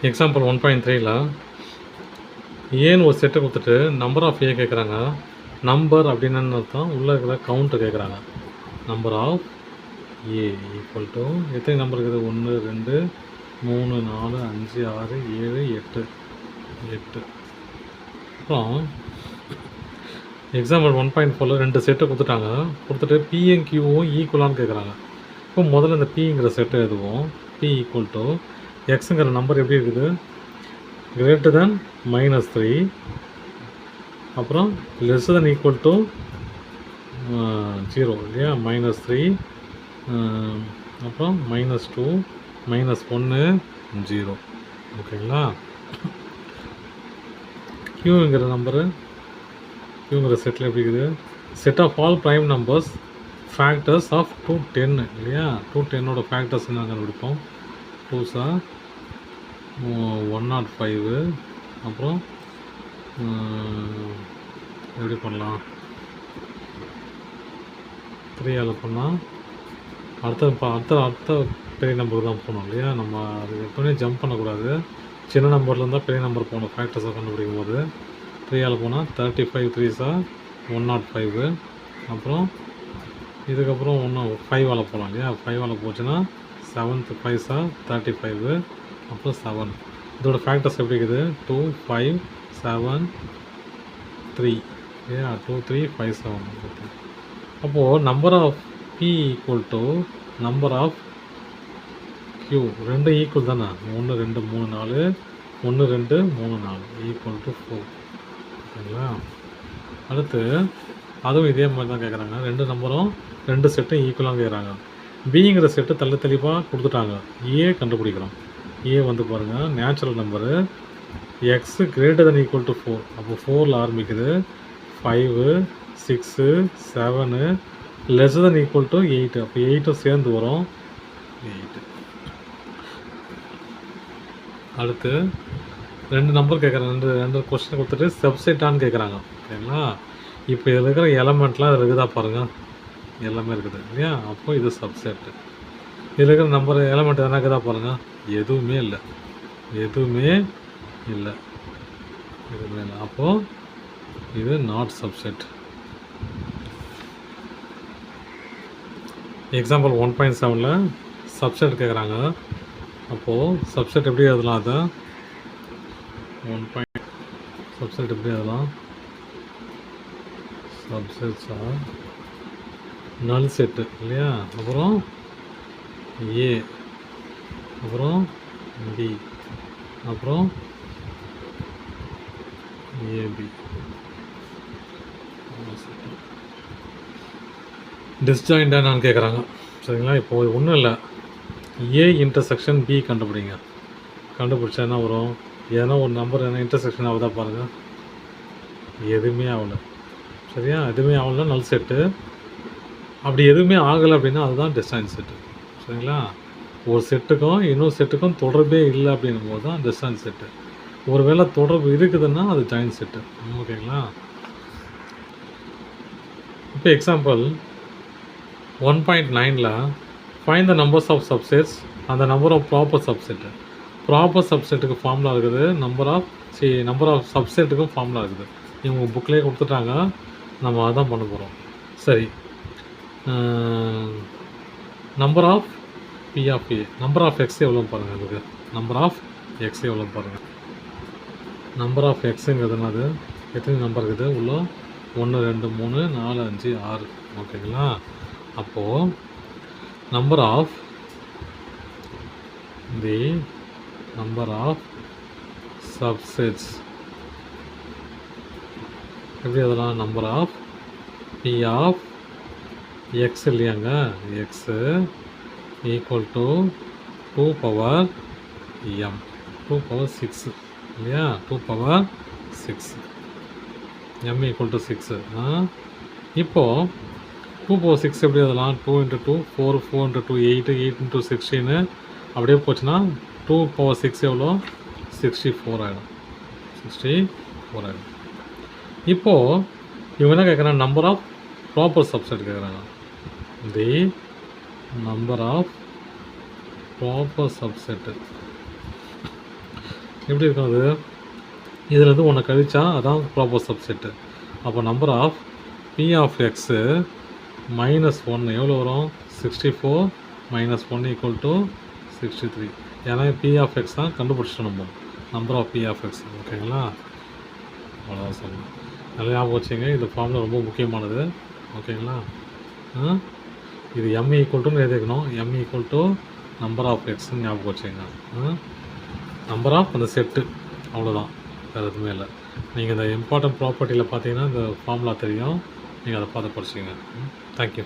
Example 1.3ல ஏன்னு ஒரு செட்டை கொடுத்துட்டு நம்பர் ஆஃப் ஏ கேட்குறாங்க. நம்பர் அப்படின்னு அர்த்தம், உள்ளே இருக்கிற கவுண்ட்டு கேட்குறாங்க. Number of A equal to எத்தனை நம்பர் இருக்குது? 1 2 3 4 5 6 7 8 8. அப்புறம் எக்ஸாம்பிள் 1.4ல 2 செட்டை கொடுத்துட்டாங்க. கொடுத்துட்டு பியும் கியூவும் ஈக்குவலான்னு கேட்குறாங்க. இப்போ முதல்ல இந்த பிங்கிற செட்டை எழுதுவோம். பி ஈக்குவல் டு எக்ஸுங்கிற நம்பர் எப்படி இருக்குது? கிரேட்டர் தென் -3, அப்புறம் லெஸ் தென் ஈக்குவல் டு 0 இல்லையா? -3, அப்புறம் -2, -1, 0. ஓகேங்களா? கியூங்கிற நம்பரு, கியூங்கிற செட்டில் எப்படி இருக்குது? Set of all prime numbers factors of 210 இல்லையா? 210ஓட ஃபேக்டர்ஸ் என்ன கண்டுபிடிப்போம்? 2s are 105. அப்புறம் எப்படி பண்ணலாம்? 3ஆல் பண்ணால் அடுத்த பெரிய நம்பருக்கு தான் போகணும் இல்லையா? நம்ம அது எப்பவுமே ஜம்ப் பண்ணக்கூடாது. சின்ன நம்பரில் இருந்தால் பெரிய நம்பர் போகணும் ஃபேக்டர்ஸை கண்டுபிடிக்கும் போது. 3ஆல் போனால் 35 3s are 105. அப்புறம் இதுக்கப்புறம் 5ஆல் போகலாம் இல்லையா? 5ஆல் போச்சுன்னா 7th 5s are 35, அப்புறம் 7. இதோட ஃபேக்டர்ஸ் எப்படி இருக்குது? 2 5 7 3 இல்லையா? 2 3 5 7. அப்போது number of P equal to number of Q ரெண்டு ஈக்குவல் தானே? 1 2 3 4 1 2 3 4 ஈக்குவல் டு 4. ஓகேங்களா? அடுத்து அதுவும் இதே மாதிரி தான் கேட்குறாங்க. 2 நம்பரும் 2 செட்டும் ஈக்குவலாக கேட்குறாங்க. பிங்கிற செட்டு தெளிவாக கொடுத்துட்டாங்க. ஏ கண்டுபிடிக்கிறோம். ஏ வந்து பாருங்கள், natural number x greater then equal to 4. அப்போ 4ல் ஆரம்பிக்குது. 5 6 7 லெஸ் தென் ஈக்குவல் டு 8. அப்போ 8ம் சேர்ந்து வரும் 8. அடுத்து 2 நம்பர் கேட்குறாங்க. ரெண்டு கொஸ்டின் கொடுத்துட்டு சப்செட்டான்னு கேட்குறாங்க. ஓகேங்களா? இப்போ இதில் இருக்கிற எலமெண்ட்லாம் இதில் இருக்குதா பாருங்கள், எல்லாமே இருக்குது இல்லையா? அப்போ இது சப்செட்டு. இதில் இருக்கிற நம்பர் எலமெண்ட் எதனா இருக்குதா பாருங்கள், எதுவுமே இல்லை, எதுவுமே இல்லை, எதுவுமே இல்லை. அப்போது இது நாட் சப்செட். எக்ஸாம்பிள் 1.7ல் சப்செட் கேட்குறாங்க. அப்போது சப்செட் எப்படி எழுதலாம்? அதை சப்செட் எப்படி எழுதலாம்? சப்செட்ஸ் ஆர் நல் செட்டு இல்லையா? அப்புறம் ஏ, அப்புறம் பி, அப்புறம் ஏபி. டிஸ்ஜாயிண்டாக நான் கேட்குறாங்க. சரிங்களா? இப்போது ஒன்றும் இல்லை, ஏ இன்டர்செக்ஷன் பி கண்டுபிடிங்க. கண்டுபிடிச்சா என்ன வரும்? ஏன்னா ஒரு நம்பர் என்ன இன்டர்செக்ஷன் ஆகுதா பாருங்கள், எதுவுமே ஆகலை. சரியா? எதுவுமே ஆகலைன்னா நல் செட்டு. அப்படி எதுவுமே ஆகலை அப்படின்னா அதுதான் டிஸ்ஜாயிண்ட் செட்டு. சரிங்களா? ஒரு செட்டுக்கும் இன்னொரு செட்டுக்கும் தொடர்பே இல்லை அப்படின்னும் போது தான் டிஸ்ஜாயிண்ட் செட்டு. ஒரு வேளை தொடர்பு இருக்குதுன்னா அது ஜாயிண்ட் செட்டு. ஓகேங்களா? இப்போ எக்ஸாம்பிள் 1.9ல் find the numbers of subsets அந்த number of proper subset. Proper சப்செட்டுக்கு ஃபார்முலா இருக்குது, நம்பர் ஆஃப் சப்செட்டுக்கும் ஃபார்முலா இருக்குது. இவங்க புக்லேயே கொடுத்துட்டாங்க, நம்ம அதான் பண்ண போகிறோம். சரி, number of P of A, number of X எவ்வளோ பாருங்கள். இதுக்கு நம்பர் ஆஃப் எக்ஸ் எவ்வளோ பாருங்கள். நம்பர் ஆஃப் எக்ஸுங்கிறதுனாது எத்தனை நம்பர் இருக்குது உள்ள? 1 2 3 4 5 6. ஓகேங்களா? அப்போது number of the number of subsets எப்படி அதெல்லாம்? Number of P of X இல்லையாங்க, X equal to 2 power m, 2 power 6 இல்லையா? 2 பவர் 6, m ஈக்குவல் டு 6. இப்போது 2 பவர் 6 எப்படி அதெல்லாம்? 2 × 2 4, 4 × 2 8, 8 × 16 அப்படியே போச்சுன்னா 2 பவர் 6 எவ்வளோ? 64 ஆகிடும். 64 ஆகிடும். இப்போது இவங்க என்ன கேட்குறாங்க? நம்பர் ஆஃப் ப்ராப்பர் சப்செட் கேட்குறாங்க. The number of proper subset எப்படி இருக்கும் அது? இதுலேருந்து ஒன்று கழிச்சா அதான் ப்ராப்பர் சப்செட்டு. அப்போ number of P of X minus 1 எவ்வளோ வரும்? 64 மைனஸ் 1 ஈக்குவல் டு 63. ஏன்னா பி ஆஃப் எக்ஸ் தான் கண்டுபிடிச்சிட்டோம் நம்ம, number of P of X. ஓகேங்களா? அவ்வளோதான் சொல்லணும். நல்லா ஞாபகம் வச்சுங்க, இந்த ஃபார்முலா ரொம்ப முக்கியமானது. ஓகேங்களா? இது எம் ஈக்குவல் டுன்னு எழுதிக்கணும். M equal to number of எக்ஸ்ன்னு ஞாபகம் வச்சுங்க. நம்பர் ஆஃப் அந்த செட்டு, அவ்வளோதான், வேறு எதுவுமே இல்லை. நீங்கள் இந்த இம்பார்ட்டன்ட் ப்ராப்பர்ட்டியில் பார்த்தீங்கன்னா இந்த ஃபார்முலா தெரியும், நீங்கள் அதை பார்த்து படிச்சுங்க. தேங்க்யூ.